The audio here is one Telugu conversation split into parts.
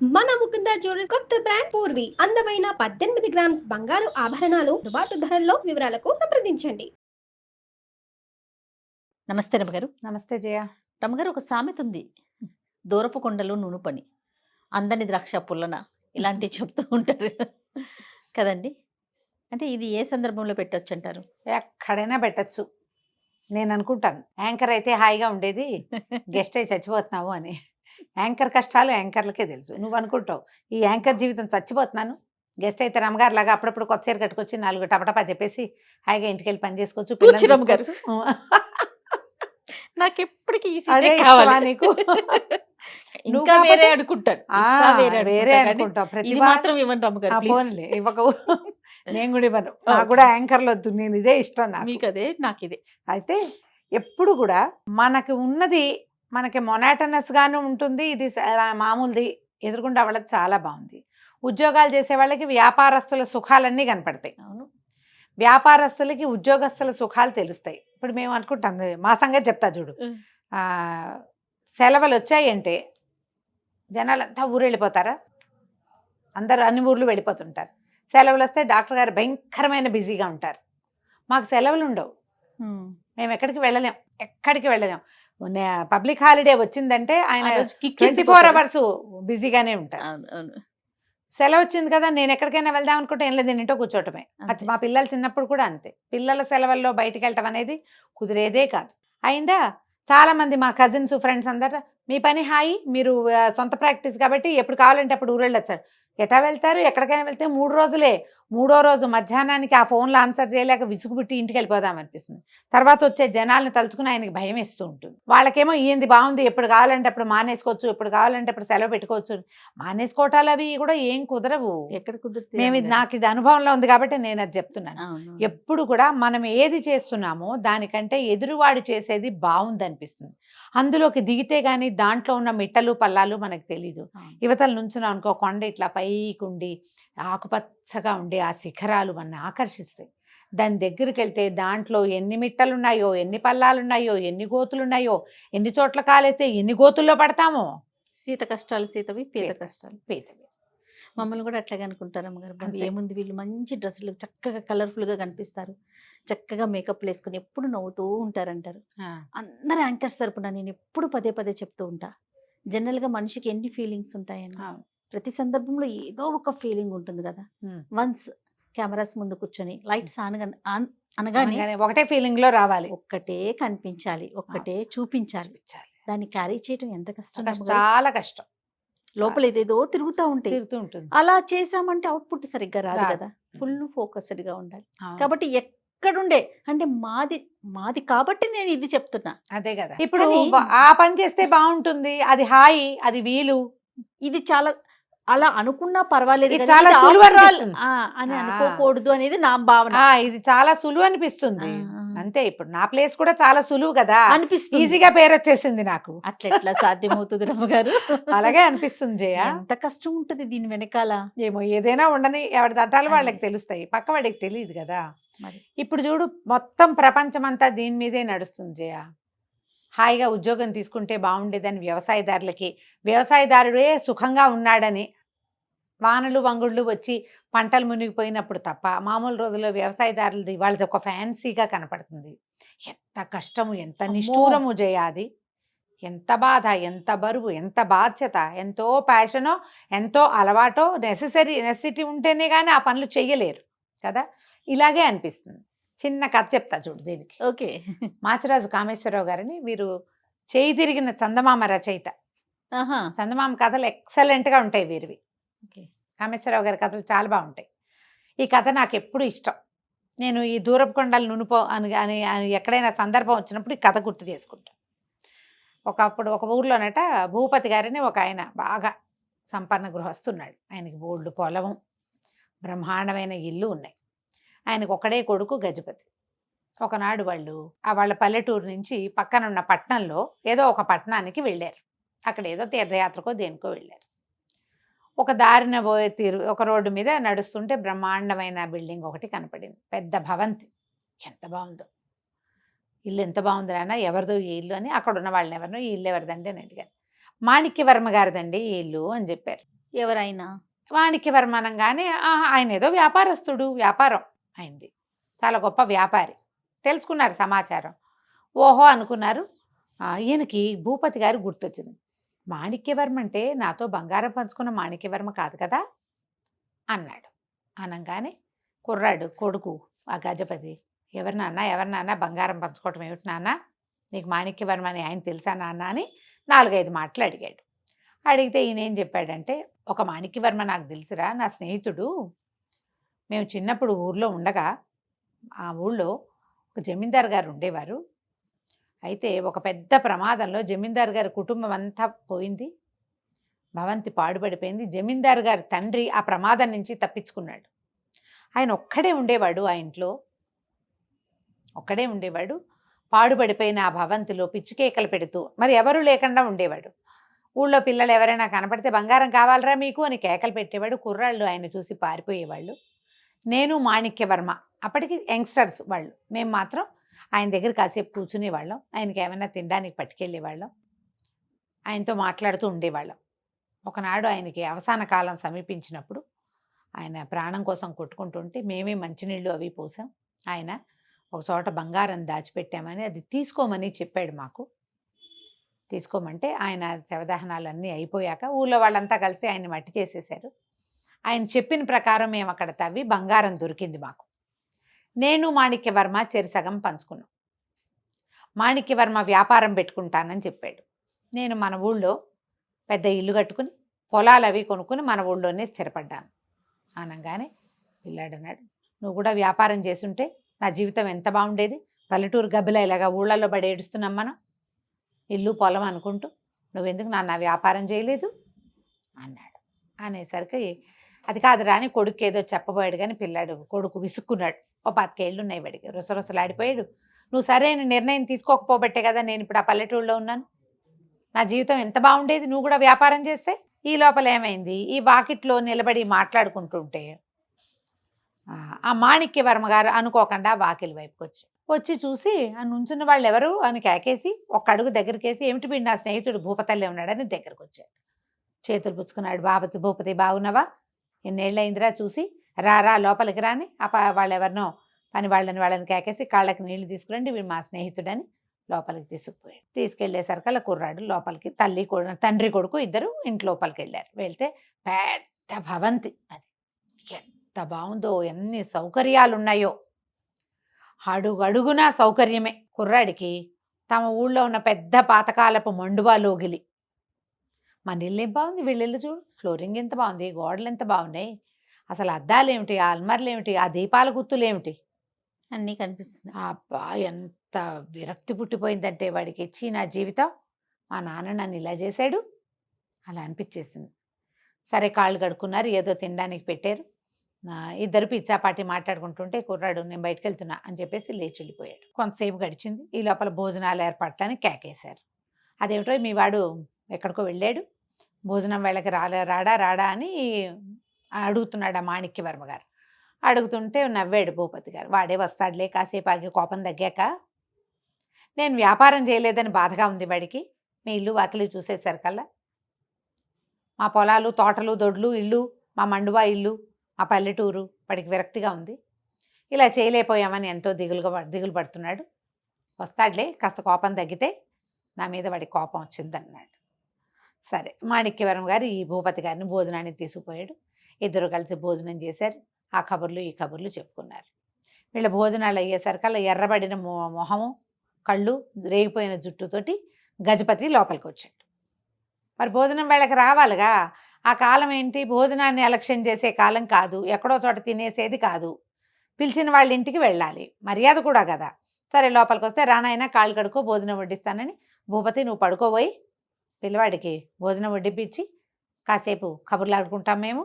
మన ముకుంద జ్యువెలర్స్ కొత్త బ్రాండ్ పూర్వి అందమైన 18 గ్రామ్స్ బంగారు ఆభరణాలు దుబాటు ధరల్లో వివరాలకు సంప్రదించండి. నమస్తే రమగారు. నమస్తే జయ. రమగారు, ఒక సామెత ఉంది, దూరపు కొండలు నునుపని, అందని ద్రాక్ష పుల్లన, ఇలాంటివి చెప్తూ ఉంటారు కదండి. అంటే ఇది ఏ సందర్భంలో పెట్టొచ్చు అంటారు? ఎక్కడైనా పెట్టచ్చు. నేను అనుకుంటాను యాంకర్ అయితే హాయిగా ఉండేది, గెస్ట్ అయి చచ్చిపోతున్నావు అని. యాంకర్ కష్టాలు యాంకర్లకే తెలుసు. నువ్వు అనుకుంటావు ఈ యాంకర్ జీవితం చచ్చిపోతున్నాను, గెస్ట్ అయితే రమగారు లాగా అప్పుడప్పుడు కొత్త చీర కట్టుకొచ్చి 4 టపటపా చెప్పేసి హాయిగా ఇంటికి వెళ్ళి పని చేసుకోవచ్చు. పూచి రమగారు, నాకు ఎప్పటికీ ఈ అదే సీటే ఇష్టమా కావాలి. నీకు? ఇంకా నువ్వు కాకపోతే- వేరే అనుకుంటాను, ఇంకా వేరే వేరే అనుకుంటా కానీ అనుకుంటావు. ప్రతి ఇది మాత్రం ఇవ్వండి రమగారు, please. పోన్లే ఇవ్వకు. నేను కూడా ఇవ్వను, నాకు కూడా యాంకర్లు వద్దు, నేను ఇదే ఇష్టం నాకు. మీకు అదే, నాకు ఇదే. అయితే ఎప్పుడు కూడా మనకి ఉన్నది మనకి మొనాటనస్ గాను ఉంటుంది. ఇది మామూలుది ఎదురుకుండా వాళ్ళకి చాలా బాగుంది. ఉద్యోగాలు చేసే వాళ్ళకి వ్యాపారస్తుల సుఖాలన్నీ కనపడతాయి. అవును, వ్యాపారస్తులకి ఉద్యోగస్తుల సుఖాలు తెలుస్తాయి. ఇప్పుడు మేము అనుకుంటాం, మా సంగతి చెప్తా చూడు. సెలవులు వచ్చాయంటే జనాలంతా ఊరు వెళ్ళిపోతారా? అందరు అన్ని ఊర్లు వెళ్ళిపోతుంటారు. సెలవులు వస్తే డాక్టర్ గారు భయంకరమైన బిజీగా ఉంటారు. మాకు సెలవులు ఉండవు, మేము ఎక్కడికి వెళ్ళలేం. పబ్లిక్ హాలిడే వచ్చిందంటే ఆయన 24 అవర్స్ బిజీగానే ఉంటారు. సెలవు వచ్చింది కదా, నేను ఎక్కడికైనా వెళ్దాం అనుకుంటే ఏం లేదు, నేను ఇంట్లో కూర్చోవటమే. అది మా పిల్లలు చిన్నప్పుడు కూడా అంతే. పిల్లల సెలవుల్లో బయటికి వెళ్ళటం అనేది కుదిరేదే కాదు. అయిందా, చాలా మంది మా కజిన్స్ ఫ్రెండ్స్ అందరూ మీ పని హాయి, మీరు సొంత ప్రాక్టీస్ కాబట్టి ఎప్పుడు కావాలంటే అప్పుడు ఊరెళ్ళొచ్చారు. ఎటా వెళ్తారు? ఎక్కడికైనా వెళ్తే 3 రోజులే. 3వ రోజు మధ్యాహ్నానికి ఆ ఫోన్లో ఆన్సర్ చేయలేక విసుగుబుట్టి ఇంటికి వెళ్ళిపోదాం అనిపిస్తుంది. తర్వాత వచ్చే జనాల్ని తలుచుకుని ఆయనకి భయం వేస్తూ ఉంటుంది. వాళ్ళకేమో ఏంది బాగుంది, ఎప్పుడు కావాలంటే అప్పుడు మానేసుకోవచ్చు, ఎప్పుడు కావాలంటే అప్పుడు సెలవు పెట్టుకోవచ్చు. మానేసుకోవటాలు అవి కూడా ఏం కుదరవు. ఎక్కడ కుదురుతుంది? నాకు ఇది అనుభవంలో ఉంది కాబట్టి నేను అది చెప్తున్నాను. ఎప్పుడు కూడా మనం ఏది చేస్తున్నామో దానికంటే ఎదురువాడు చేసేది బాగుంది అనిపిస్తుంది. అందులోకి దిగితే గానీ దాంట్లో ఉన్న మిట్టలు పల్లాలు మనకు తెలీదు. యువతల నుంచున్నాం అనుకో, కొండ ఇట్లా పైకి ఉండి ఆకుపచ్చగా ఉండి ఆ శిఖరాలు మన ఆకర్షిస్తాయి. దాని దగ్గరికి వెళ్తే దాంట్లో ఎన్ని మిట్టలున్నాయో, ఎన్ని పల్లాలున్నాయో, ఎన్ని గోతులున్నాయో, ఎన్ని చోట్ల కాలేస్తే ఎన్ని గోతుల్లో పడతామో. సీత కష్టాలు సీతవి, పీత కష్టాలు పీతవి. మమ్మల్ని కూడా అట్లాగే అనుకుంటారు అమ్మగారు. ఏముంది, వీళ్ళు మంచి డ్రెస్సులు చక్కగా కలర్ఫుల్గా కనిపిస్తారు, చక్కగా మేకప్ వేసుకుని ఎప్పుడు నవ్వుతూ ఉంటారంటారు. అందరు యాంకర్స్ తరపున నేను ఎప్పుడు పదే పదే చెప్తూ ఉంటా, జనరల్గా మనిషికి ఎన్ని ఫీలింగ్స్ ఉంటాయని. ప్రతి సందర్భంలో ఏదో ఒక ఫీలింగ్ ఉంటుంది కదా. వన్స్ కెమెరాస్ ముందు కూర్చొని లైట్స్ అనగానే ఒకటే ఫీలింగ్ లో రావాలి, ఒక్కటే కనిపించాలి, ఒక్కటే చూపించాలి. దాన్ని క్యారీ చేయడం ఎంత కష్టం, చాలా కష్టం. లోపల ఏదేదో తిరుగుతూ ఉంటుంది. అలా చేసామంటే అవుట్పుట్ సరిగ్గా రాదు కదా. ఫుల్ ఫోకస్డ్ గా ఉండాలి. కాబట్టి ఎక్కడుండే అంటే మాది కాబట్టి నేను ఇది చెప్తున్నా. అదే కదా, ఇప్పుడు ఆ పని చేస్తే బాగుంటుంది, అది హాయి, అది వీలు. ఇది చాలా అలా అనుకున్నా పర్వాలేదు, చాలా సులువు అని అనుకోకూడదు అనేది నా భావన. ఇది చాలా సులువు అనిపిస్తుంది అంతే. ఇప్పుడు నా ప్లేస్ కూడా చాలా సులువు కదా అనిపిస్తుంది, ఈజీగా పేరు వచ్చేసింది నాకు. అట్లా సాధ్యమవుతుంది రమ్మగారు? అలాగే అనిపిస్తుంది జయ. ఎంత కష్టం ఉంటుంది దీని వెనకాల. ఏమో, ఏదైనా ఉండని, ఎవరి దట్టాలు వాళ్ళకి తెలుస్తాయి, పక్క వాడికి తెలియదు కదా. ఇప్పుడు చూడు, మొత్తం ప్రపంచం అంతా దీని మీదే నడుస్తుంది జయ. హాయిగా ఉద్యోగం తీసుకుంటే బాగుండేదని వ్యవసాయదారుడే సుఖంగా ఉన్నాడని వానలు వంగుళ్ళు వచ్చి పంటలు మునిగిపోయినప్పుడు తప్ప మామూలు రోజుల్లో వ్యవసాయదారులది వాళ్ళది ఒక ఫ్యాన్సీగా కనపడుతుంది. ఎంత కష్టము, ఎంత నిష్ఠూరము జయాది, ఎంత బాధ, ఎంత బరువు, ఎంత బాధ్యత, ఎంతో ప్యాషనో, ఎంతో అలవాటో, నెసెసిటీ ఉంటేనే కానీ ఆ పనులు చెయ్యలేరు కదా. ఇలాగే అనిపిస్తుంది. చిన్న కథ చెప్తా చూడు దీనికి. ఓకే. మాచిరాజు కామేశ్వరరావు గారిని, వీరు చేయి తిరిగిన చందమామ రచయిత. చందమామ కథలు ఎక్సలెంట్గా ఉంటాయి వీరివి. కామేశ్వరరావు గారి కథలు చాలా బాగుంటాయి. ఈ కథ నాకు ఎప్పుడు ఇష్టం. నేను ఈ దూరపు కొండలు నునుపో అని ఎక్కడైనా సందర్భం వచ్చినప్పుడు ఈ కథ గుర్తు చేసుకుంటాను. ఒకప్పుడు ఒక ఊర్లోనట భూపతి గారిని ఒక ఆయన బాగా సంపన్న గృహస్తున్నాడు. ఆయనకి బోల్డు పొలము, బ్రహ్మాండమైన ఇల్లు ఉన్నాయి. ఆయనకు ఒకడే కొడుకు గజపతి. ఒకనాడు వాళ్ళ పల్లెటూరు నుంచి పక్కనున్న పట్టణంలో ఏదో ఒక పట్టణానికి వెళ్ళారు. అక్కడ ఏదో తీర్థయాత్రకో దేనికో వెళ్ళారు. ఒక దారిన పోయే ఒక రోడ్డు మీద నడుస్తుంటే బ్రహ్మాండమైన బిల్డింగ్ ఒకటి కనపడింది, పెద్ద భవంతి. ఎంత బాగుందో, ఇల్లు ఎంత బాగుంది నాన్న, ఎవరిదో ఈ ఇల్లు అని అక్కడ ఉన్న వాళ్ళని ఎవరినో, ఈ ఇల్లు ఎవరిదండి అని అడిగారు. మాణిక్యవర్మ గారిదండి ఈ ఇల్లు అని చెప్పారు. ఎవరైనా మాణిక్యవర్మ అనగానే ఆయన ఏదో వ్యాపారస్తుడు, వ్యాపారం అయింది, చాలా గొప్ప వ్యాపారి. తెలుసుకున్నారు సమాచారం. ఓహో అనుకున్నారు. ఈయనకి భూపతి గారు గుర్తొచ్చింది. మాణిక్యవర్మ అంటే నాతో బంగారం పంచుకున్న మాణిక్యవర్మ కాదు కదా అన్నాడు. అనగానే కుర్రాడు కొడుకు ఆ గజపతి, ఎవరి నాన్న బంగారం పంచుకోవటం ఏమిటి నాన్న, నీకు మాణిక్యవర్మ అని ఆయన తెలుసా నాన్న అని 4-5 మాటలు అడిగాడు. అడిగితే ఈయన ఏం చెప్పాడంటే, ఒక మాణిక్యవర్మ నాకు తెలుసురా, నా స్నేహితుడు. మేము చిన్నప్పుడు ఊర్లో ఉండగా ఆ ఊళ్ళో ఒక జమీందారు గారు ఉండేవారు. అయితే ఒక పెద్ద ప్రమాదంలో జమీందారు గారి కుటుంబం అంతా పోయింది, భవంతి పాడుపడిపోయింది. జమీందారు గారి తండ్రి ఆ ప్రమాదం నుంచి తప్పించుకున్నాడు. ఆయన ఒక్కడే ఉండేవాడు, ఆ ఇంట్లో ఒక్కడే ఉండేవాడు. పాడుపడిపోయిన ఆ భవంతిలో పిచ్చికేకలు పెడుతూ, మరి ఎవరూ లేకుండా ఉండేవాడు. ఊళ్ళో పిల్లలు ఎవరైనా కనపడితే బంగారం కావాలరా మీకు అని కేకలు పెట్టేవాడు. కుర్రాళ్ళు ఆయన చూసి పారిపోయేవాళ్ళు. నేను మాణిక్యవర్మ అప్పటికి యంగ్స్టర్స్ వాళ్ళు, మేము మాత్రం ఆయన దగ్గర కాసేపు కూర్చునేవాళ్ళం, ఆయనకి ఏమైనా తినడానికి పట్టుకెళ్ళేవాళ్ళం, ఆయనతో మాట్లాడుతూ ఉండేవాళ్ళం. ఒకనాడు ఆయనకి అవసాన కాలం సమీపించినప్పుడు ఆయన ప్రాణం కోసం కొట్టుకుంటుంటే మేమే మంచినీళ్ళు అవి పోసాం. ఆయన ఒక చోట బంగారం దాచిపెట్టామని అది తీసుకోమని చెప్పాడు మాకు. తీసుకోమంటే ఆయన శవదహనాలన్నీ అయిపోయాక ఊళ్ళో వాళ్ళంతా కలిసి ఆయన మట్టి చేసేశారు. ఆయన చెప్పిన ప్రకారం మేము అక్కడ తవ్వి బంగారం దొరికింది మాకు. నేను మాణిక్యవర్మ చెరిసగం పంచుకున్నాం. మాణిక్యవర్మ వ్యాపారం పెట్టుకుంటానని చెప్పాడు. నేను మన ఊళ్ళో పెద్ద ఇల్లు కట్టుకుని పొలాలు అవి కొనుక్కుని మన ఊళ్ళోనే స్థిరపడ్డాను. అనగానే పిల్లాడు అన్నాడు, నువ్వు కూడా వ్యాపారం చేసుంటే నా జీవితం ఎంత బాగుండేది, పల్లెటూరు గబ్బిలా ఇలాగా ఊళ్ళల్లో పడి ఏడుస్తున్నాం మనం, ఇల్లు పొలం అనుకుంటూ, నువ్వెందుకు నా వ్యాపారం చేయలేదు అన్నాడు. అనేసరికి అది కాదురా అని కొడుకు ఏదో చెప్పబోయాడు, కానీ పిల్లాడు కొడుకు విసుక్కున్నాడు. ఓ 25 ఏళ్ళు ఉన్నాయి వాడికి, రుసరుసలాడిపోయాడు. నువ్వు సరైన నిర్ణయం తీసుకోకపోబట్టే కదా నేను ఇప్పుడు ఆ పల్లెటూరులో ఉన్నాను, నా జీవితం ఎంత బాగుండేది నువ్వు కూడా వ్యాపారం చేస్తే. ఈ లోపల ఏమైంది, ఈ వాకిట్లో నిలబడి మాట్లాడుకుంటుంటే ఆ మాణిక్యవర్మ గారు అనుకోకుండా వాకిలి వైపుకి వచ్చి చూసి ఆ నుంచున్న వాళ్ళు ఎవరు అని కేకేసి ఒక్క అడుగు దగ్గరికేసి, ఏమిటి వీడు నా స్నేహితుడు భూపతల్లే ఉన్నాడని దగ్గరకు వచ్చాడు. చేతులు పుచ్చుకున్నాడు. భూపతి బాగున్నావా, ఎన్నేళ్ళయిందిరా చూసి, రా లోపలికి రాని వాళ్ళు ఎవరినో పని వాళ్ళని కేకేసి కాళ్ళకి నీళ్లు తీసుకురండి, వీడు మా స్నేహితుడని లోపలికి తీసుకుపోయాడు. తీసుకెళ్లేసరికల్లా కుర్రాడు లోపలికి, తండ్రి కొడుకు ఇద్దరు ఇంటి లోపలికి వెళ్ళారు. వెళ్తే పెద్ద భవంతి, అది ఎంత బాగుందో, ఎన్ని సౌకర్యాలు ఉన్నాయో, అడుగడుగునా సౌకర్యమే. కుర్రాడికి తమ ఊళ్ళో ఉన్న పెద్ద పాతకాలపు మండువా లోగిలి, మన ఇల్లు ఏం బాగుంది, వీళ్ళిల్లు చూడు, ఫ్లోరింగ్ ఎంత బాగుంది, గోడలు ఎంత బాగున్నాయి, అసలు అద్దాలు ఏమిటి, ఆ అల్మార్లు ఏమిటి, ఆ దీపాల గుత్తులు ఏమిటి, అన్నీ కనిపిస్తున్నాయి. అబ్బా ఎంత విరక్తి పుట్టిపోయిందంటే వాడికి, ఇచ్చి నా జీవితం, మా నాన్న నన్ను ఇలా చేశాడు అలా అనిపించేసింది. సరే కాళ్ళు కడుక్కున్నారు, ఏదో తినడానికి పెట్టారు. ఇద్దరు పిచ్చాపాటి మాట్లాడుకుంటుంటే కుర్రాడు నేను బయటకు వెళ్తున్నా అని చెప్పేసి లేచి వెళ్ళిపోయాడు. కొంతసేపు గడిచింది. ఈ లోపల భోజనాలు ఏర్పడతాని కేకేశారు. అదేమిటో మీ వాడు ఎక్కడికో వెళ్ళాడు, భోజనం వేళకి రాడా అని అడుగుతున్నాడు ఆ మాణిక్యవర్మ గారు. అడుగుతుంటే నవ్వాడు భూపతి గారు. వాడే వస్తాడులే, కాసేపు ఆగి కోపం తగ్గాక. నేను వ్యాపారం చేయలేదని బాధగా ఉంది వాడికి, మీ ఇల్లు వాకిలి చూసేసరికల్లా మా పొలాలు తోటలు దొడ్లు ఇల్లు, మా మండువా ఇల్లు, మా పల్లెటూరు వాడికి విరక్తిగా ఉంది, ఇలా చేయలేకపోయామని ఎంతో దిగులు పడుతున్నాడు. వస్తాడులే, కాస్త కోపం తగ్గితే నా మీద వాడికి కోపం వచ్చిందన్నాడు. సరే మాణిక్యవర్మ గారు ఈ భూపతి గారిని భోజనానికి తీసుకుపోయాడు. ఇద్దరు కలిసి భోజనం చేశారు. ఆ కబుర్లు ఈ కబుర్లు చెప్పుకున్నారు. వీళ్ళ భోజనాలు అయ్యేసరికల్లా ఎర్రబడిన మొహము, కళ్ళు, రేగిపోయిన జుట్టుతోటి గజపతి లోపలికి వచ్చాడు. మరి భోజనం వేళకి రావాలిగా. ఆ కాలం ఏంటి, భోజనాన్ని అలక్ష్యం చేసే కాలం కాదు, ఎక్కడో చోట తినేసేది కాదు, పిలిచిన వాళ్ళ ఇంటికి వెళ్ళాలి, మర్యాద కూడా కదా. సరే లోపలికి వస్తే రానాయన కాళ్ళు కడుక్కో, భోజనం వడ్డిస్తానని, భూపతి నువ్వు పడుకోబోయి పిల్లవాడికి భోజనం వడ్డిపించి కాసేపు కబుర్లు ఆడుకుంటాం మేము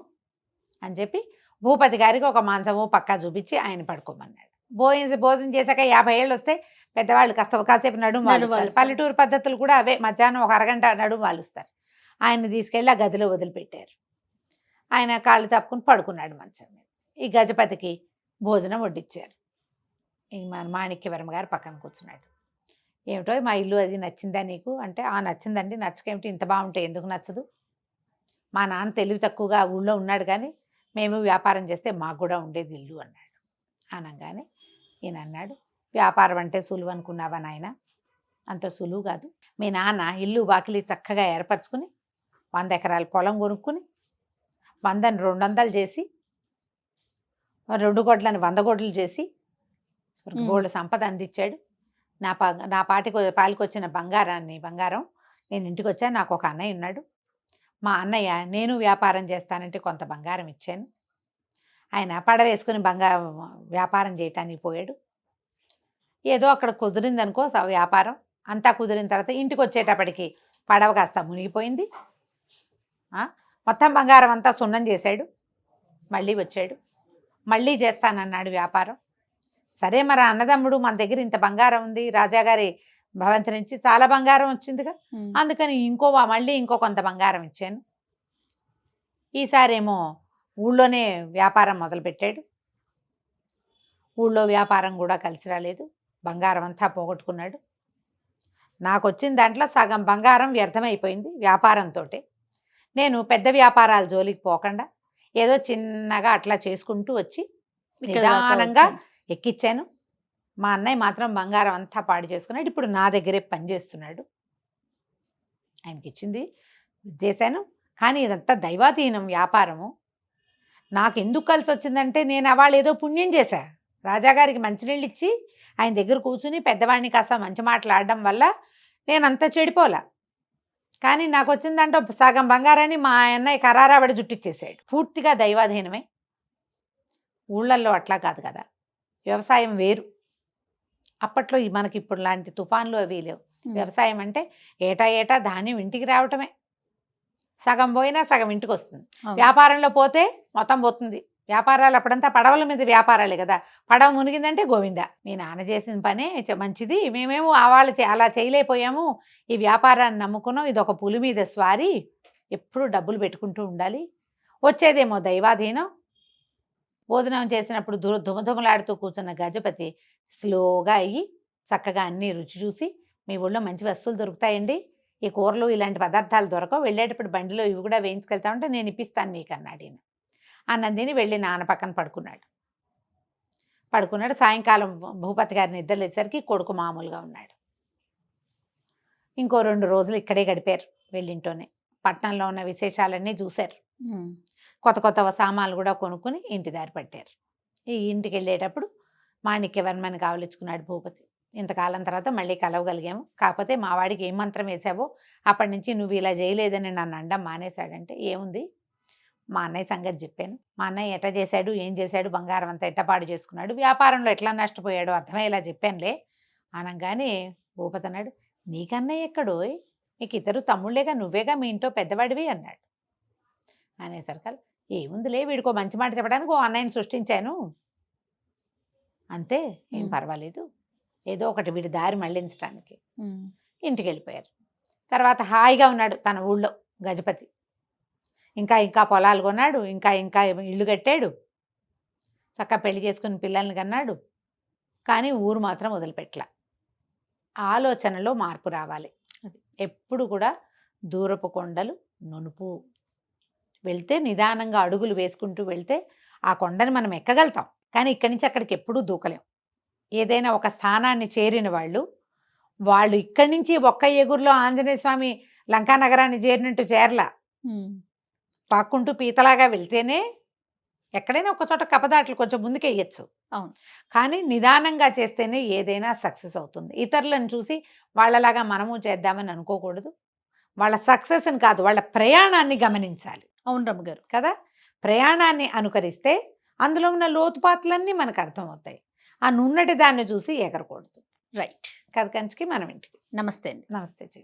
అని చెప్పి భూపతి గారికి ఒక మంచము పక్కా చూపించి ఆయన పడుకోమన్నాడు. భోజనం చేశాక 50 ఏళ్ళు వస్తే పెద్దవాళ్ళు కాసేపు నడుము వాలుస్తారు. పల్లెటూరు పద్ధతులు కూడా అవే, మధ్యాహ్నం ఒక అరగంట నడుము వాలుస్తారు. ఆయన తీసుకెళ్ళి ఆ గదిలో వదిలిపెట్టారు. ఆయన కాళ్ళు తప్పుకుని పడుకున్నాడు మంచం మీద. ఈ గజపతికి భోజనం వడ్డిచ్చారు. ఈ మన మాణిక్యవర్మ గారు పక్కన కూర్చున్నాడు. ఏమిటో మా ఇల్లు అది నచ్చిందా నీకు అంటే, నచ్చిందండి, నచ్చకేమిటి, ఇంత బాగుంటే ఎందుకు నచ్చదు, మా నాన్న తెలివి తక్కువగా ఊళ్ళో ఉన్నాడు కానీ మేము వ్యాపారం చేస్తే మాకు కూడా ఉండేది ఇల్లు అన్నాడు. అనగానే ఈయన అన్నాడు, వ్యాపారం అంటే సులువు అనుకున్నావా నాయన? అంత సులువు కాదు. మీ నాన్న ఇల్లు వాకిలి చక్కగా ఏర్పరచుకుని 100 ఎకరాల పొలం కొనుక్కుని 100ని 200 చేసి 2 గొడ్లని 100 గొడ్లు చేసి గోల్డ్ సంపద అందించాడు. నా పాలికొచ్చిన బంగారం నేను ఇంటికి వచ్చాను. నాకు ఒక అన్నయ్య ఉన్నాడు. మా అన్నయ్య నేను వ్యాపారం చేస్తానంటే కొంత బంగారం ఇచ్చాను. ఆయన పడవేసుకుని వ్యాపారం చేయటానికి పోయాడు. ఏదో అక్కడ కుదిరిందనుకో వ్యాపారం అంతా కుదిరిన తర్వాత ఇంటికి వచ్చేటప్పటికి పడవ కాస్త మునిగిపోయింది. మొత్తం బంగారం అంతా సున్నం చేశాడు. మళ్ళీ వచ్చాడు, మళ్ళీ చేస్తానన్నాడు వ్యాపారం. సరే మరి అన్నదమ్ముడు మన దగ్గర ఇంత బంగారం ఉంది, రాజాగారి భవంతి నుంచి చాలా బంగారం వచ్చిందిగా, అందుకని మళ్ళీ ఇంకో కొంత బంగారం ఇచ్చాను. ఈసారేమో ఊళ్ళోనే వ్యాపారం మొదలుపెట్టాడు. ఊళ్ళో వ్యాపారం కూడా కలిసి రాలేదు, బంగారం అంతా పోగొట్టుకున్నాడు. నాకు వచ్చిన దాంట్లో సగం బంగారం వ్యర్థమైపోయింది వ్యాపారంతో. నేను పెద్ద వ్యాపారాల జోలికి పోకుండా ఏదో చిన్నగా అట్లా చేసుకుంటూ వచ్చి నిదానంగా ఎక్కిచ్చాను. మా అన్నయ్య మాత్రం బంగారం అంతా పాడు చేసుకున్నాడు. ఇప్పుడు నా దగ్గరే పనిచేస్తున్నాడు. ఆయనకి ఇచ్చింది చేశాను, కానీ ఇదంతా దైవాధీనం వ్యాపారము. నాకు ఎందుకు కలిసి వచ్చిందంటే నేను అవాళ్ళు ఏదో పుణ్యం చేశా. రాజాగారికి మంచినీళ్ళు ఇచ్చి ఆయన దగ్గర కూర్చుని పెద్దవాడిని కాస్త మంచి మాట్లాడడం వల్ల నేను అంత చెడిపోలా. కానీ నాకు వచ్చిందంటే సగం బంగారాన్ని మా అన్నయ్య కరారాబడి జుట్టిచ్చేసాడు. పూర్తిగా దైవాధీనమే. ఊళ్ళల్లో అట్లా కాదు కదా, వ్యవసాయం వేరు. అప్పట్లో మనకి ఇప్పుడు లాంటి తుఫాన్లు అవి లేవు. వ్యవసాయం అంటే ఏటా ధాన్యం ఇంటికి రావటమే. సగం పోయినా సగం ఇంటికి వస్తుంది. వ్యాపారంలో పోతే మొత్తం పోతుంది. వ్యాపారాలు అప్పుడంతా పడవల మీద వ్యాపారాలే కదా. పడవ మునిగిందంటే గోవిందా. మీ నాన్న చేసిన పనే మంచిది, మేమేమో అలా చేయలేకపోయాము, ఈ వ్యాపారాన్ని నమ్ముకున్నాం, ఇది ఒక పులి మీద స్వారీ, ఎప్పుడు డబ్బులు పెట్టుకుంటూ ఉండాలి, వచ్చేదేమో దైవాధీనం. భోజనం చేసినప్పుడు దుమదుమలాడుతూ కూర్చున్న గజపతి స్లోగా అయ్యి చక్కగా అన్నీ రుచి చూసి, మీ ఊళ్ళో మంచి వస్తువులు దొరుకుతాయండి, ఈ కూరలు ఇలాంటి పదార్థాలు దొరకవు, వెళ్ళేటప్పుడు బండిలో ఇవి కూడా వేయించుకెళ్తా ఉంటే నేను ఇప్పిస్తాను నీకు అన్నాడు. ఈయన అన్నందిని వెళ్ళి నాన్న పక్కన పడుకున్నాడు. సాయంకాలం భూపతి గారిని నిద్ర లేచేసరికి కొడుకు మామూలుగా ఉన్నాడు. ఇంకో 2 రోజులు ఇక్కడే గడిపారు వెళ్ళింటోనే. పట్టణంలో ఉన్న విశేషాలన్నీ చూశారు. కొత్త సామాన్లు కూడా కొనుక్కుని ఇంటి దారి పట్టారు. ఈ ఇంటికి వెళ్ళేటప్పుడు మాణిక్యవర్మని కావలించుకున్నాడు భూపతి. ఇంతకాలం తర్వాత మళ్ళీ కలవగలిగాము, కాకపోతే మా వాడికి ఏం మంత్రం వేసావో అప్పటి నుంచి నువ్వు ఇలా చేయలేదని నన్ను అండం మానేశాడంటే, ఏముంది మా అన్నయ్య సంగతి చెప్పాను. మా అన్నయ్య ఎట్లా చేశాడు, ఏం చేశాడు, బంగారం అంతా ఎట్టపాడు చేసుకున్నాడు, వ్యాపారంలో ఎట్లా నష్టపోయాడో అర్థమయ్యేలా చెప్పానులే అనగానే భూపతి అన్నాడు, నీకన్నయ్య ఎక్కడో, నీకు 2 తమ్ముళ్ళేగా, నువ్వేగా మీ ఇంట్లో పెద్దవాడివి అన్నాడు. అనేసరికి ఏముందిలే, వీడికో మంచి మాట చెప్పడానికి ఓ అన్నయ్యని సృష్టించాను అంతే, ఏం పర్వాలేదు, ఏదో ఒకటి వీడి దారి మళ్ళించడానికి. ఇంటికి వెళ్ళిపోయారు. తర్వాత హాయిగా ఉన్నాడు తన ఊళ్ళో గజపతి. ఇంకా పొలాలు కొన్నాడు, ఇంకా ఇల్లు కట్టాడు, చక్కగా పెళ్లి చేసుకుని పిల్లల్ని కన్నాడు. కానీ ఊరు మాత్రం వదిలిపెట్టల. ఆలోచనలో మార్పు రావాలి. ఎప్పుడు కూడా దూరపు కొండలు నునుపు. వెళ్తే నిదానంగా అడుగులు వేసుకుంటూ వెళ్తే ఆ కొండని మనం ఎక్కగలుగుతాం, కానీ ఇక్కడి నుంచి అక్కడికి ఎప్పుడూ దూకలేం. ఏదైనా ఒక స్థానాన్ని చేరిన వాళ్ళు ఇక్కడి నుంచి ఒక్క ఎగురులో ఆంజనేయ స్వామి లంకా నగరాన్ని చేరినట్టు చేరలా. పాక్కుంటూ పీతలాగా వెళ్తేనే ఎక్కడైనా ఒక చోట కపదాట్లు కొంచెం ముందుకు వేయచ్చు. అవును, కానీ నిదానంగా చేస్తేనే ఏదైనా సక్సెస్ అవుతుంది. ఇతరులను చూసి వాళ్ళలాగా మనము చేద్దామని అనుకోకూడదు. వాళ్ళ సక్సెస్ని కాదు, వాళ్ళ ప్రయాణాన్ని గమనించాలి. అవును రమ్మగారు కదా, ప్రయాణాన్ని అనుకరిస్తే అందులో ఉన్న లోతుపాట్లన్నీ మనకు అర్థమవుతాయి. ఆ నున్నటి దాన్ని చూసి ఎగరకూడదు. రైట్. కథ కంచికి మనం ఇంటికి. నమస్తే అండి. నమస్తే జీ.